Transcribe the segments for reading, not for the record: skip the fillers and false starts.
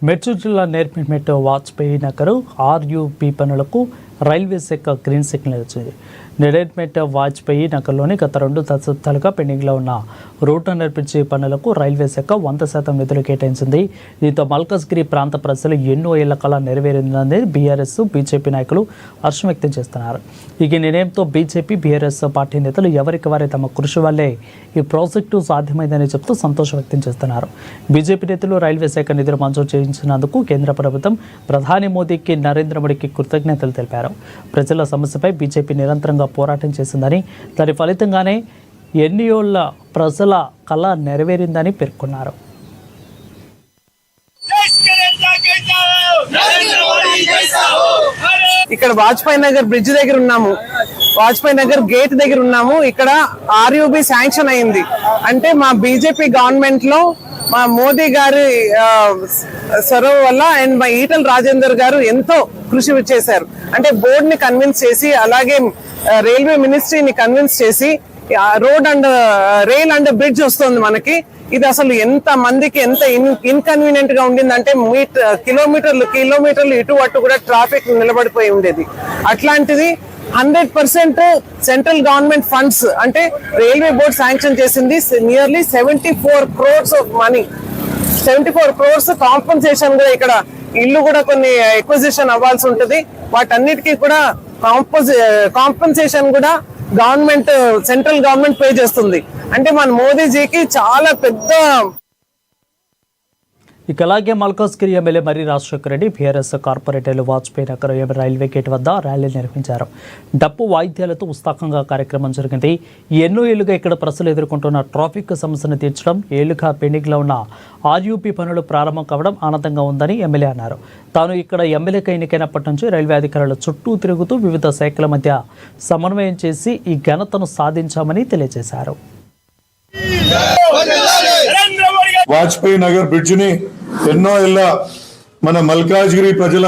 Mitral జిల్లా నేర్పిమెట్ Vajpayee Nagar RUP పనులకు railway శాఖ గ్రీన్ సిగ్నల్ ఇచ్చింది. నేర్పిమెట్ వాజ్పేయి నగర్లోని గత 2 దశాబ్దాలుగా పెండింగ్లో ఉన్న రూట్ను నిర్మించే పనులకు రైల్వే శాఖ 100% నిధులు కేటాయించింది. దీంతో మల్కజ్గిరి ప్రాంత ప్రజలు ఎన్నో ఏళ్ల కళ నెరవేరిందని బీఆర్ఎస్ బీజేపీ నాయకులు హర్షం వ్యక్తం చేస్తున్నారు. ఈ నిర్ణయంతో బీజేపీ బీఆర్ఎస్ పార్టీ నేతలు ఎవరికి వారే తమ కృషి వల్లే ఈ ప్రాజెక్టు సాధ్యమైందని చెబుతూ సంతోషం వ్యక్తం చేస్తున్నారు. బీజేపీ నేతలు రైల్వే శాఖ నిధులు మంజూరు చేయించినందుకు కేంద్ర ప్రభుత్వం ప్రధాని మోదీకి నరేంద్ర మోడీకి కృతజ్ఞతలు తెలిపారు. ప్రజల సమస్యపై బీజేపీ నిరంతరంగా పోరాటం చేసిందని, దాని ఫలితంగానే ఎన్నియోళ్ల ప్రజల కళ నెరవేరిందని పేర్కొన్నారు. ఇక్కడ వాజ్పేయి నగర్ బ్రిడ్జ్ దగ్గర ఉన్నాము, వాజ్పేయి నగర్ గేట్ దగ్గర ఉన్నాము. ఇక్కడ ఆర్యూబీ శాంక్షన్ అయింది అంటే మా బీజేపీ గవర్నమెంట్ లో మా మోదీ గారి చొరవ వల్ల అండ్ మా ఈటల రాజేందర్ గారు ఎంతో కృషి చేశారు. అంటే బోర్డ్ ని కన్విన్స్ చేసి, అలాగే రైల్వే మినిస్ట్రీని కన్విన్స్ చేసి road and rail and bridge వస్తుంది మనకి. ఇది అసలు ఎంత మందికి ఎంత ఇన్కన్వీనియంట్ గా ఉండిందంటే కిలోమీటర్లు ఇటు అటు కూడా ట్రాఫిక్ నిలబడిపోయి ఉండేది. అట్లాంటిది 100% సెంట్రల్ గవర్నమెంట్ ఫండ్స్ అంటే రైల్వే బోర్డ్ శాంక్షన్ చేసింది. Nearly 74 crores of money, 74 crores compensation కూడా. ఇక్కడ ఇల్లు కూడా కొన్ని ఎక్విజిషన్ అవ్వాల్సి ఉంటుంది. వాటన్నిటికీ కూడా కాంపన్సేషన్ కూడా గవర్నమెంట్, సెంట్రల్ గవర్నమెంట్ పే చేస్తుంది. అంటే మన మోదీజీకి చాలా పెద్ద. ఇక అలాగే మల్కజ్గిరి ఎమ్మెల్యే మర్రి రాజశేఖర రెడ్డి బీఆర్ఎస్ కార్పొరేటర్లు వాజ్పేయి నగర్ రైల్వే గేట్ వద్ద ర్యాలీ నిర్వహించారు. డప్పు వాయిద్యాలతో ఉత్సాహంగా కార్యక్రమం జరిగింది. ఎన్నో ఏళ్లుగా ఇక్కడ ప్రజలు ఎదుర్కొంటున్న ట్రాఫిక్ సమస్యను తీర్చడం, ఏళ్లుగా పెండింగ్లో ఉన్న ఆర్యూపీ పనులు ప్రారంభం కావడం ఆనందంగా ఉందని ఎమ్మెల్యే అన్నారు. తాను ఇక్కడ ఎమ్మెల్యేగా ఎన్నికైనప్పటి నుంచి రైల్వే అధికారుల చుట్టూ తిరుగుతూ వివిధ శాఖల మధ్య సమన్వయం చేసి ఈ ఘనతను సాధించామని తెలియజేశారు. వాజ్పేయి నగర్ బ్రిడ్జ్ ని ఎన్నో ఏళ్ళ మన మల్కాజ్గిరి ప్రజల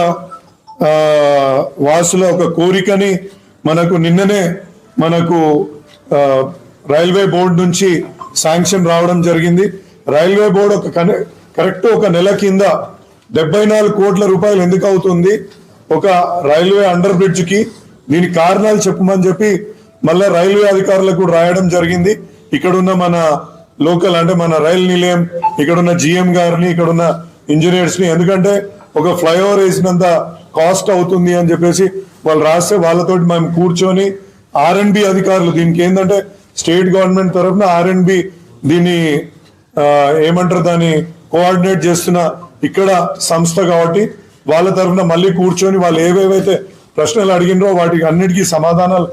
వాసుల ఒక కోరికని నిన్ననే మనకు రైల్వే బోర్డు నుంచి శాంక్షన్ రావడం జరిగింది. రైల్వే బోర్డు కరెక్ట్ ఒక నెల కింద 74 కోట్ల రూపాయలు ఎందుకు అవుతుంది ఒక రైల్వే అండర్ బ్రిడ్జ్ కి, దీని కారణాలు చెప్పమని చెప్పి మళ్ళా రైల్వే అధికారులకు రాయడం జరిగింది. ఇక్కడున్న మన లోకల్ అంటే మన రైల్ నిలయం, ఇక్కడున్న జిఎం గారిని, ఇక్కడున్న ఇంజనీర్స్ ని, ఎందుకంటే ఒక ఫ్లైఓవర్ వేసినంత కాస్ట్ అవుతుంది అని చెప్పేసి వాళ్ళు రాస్తే వాళ్ళతోటి మేము కూర్చొని ఆర్ఎండ్బి అధికారులు, దీనికి ఏంటంటే స్టేట్ గవర్నమెంట్ తరఫున ఆర్ఎండ్బి దీన్ని ఏమంటారు దాన్ని కోఆర్డినేట్ చేస్తున్న ఇక్కడ సంస్థ కాబట్టి వాళ్ళ తరఫున మళ్ళీ కూర్చొని వాళ్ళు ఏవేవైతే ప్రశ్నలు అడిగినరో వాటికి అన్నిటికీ సమాధానాలు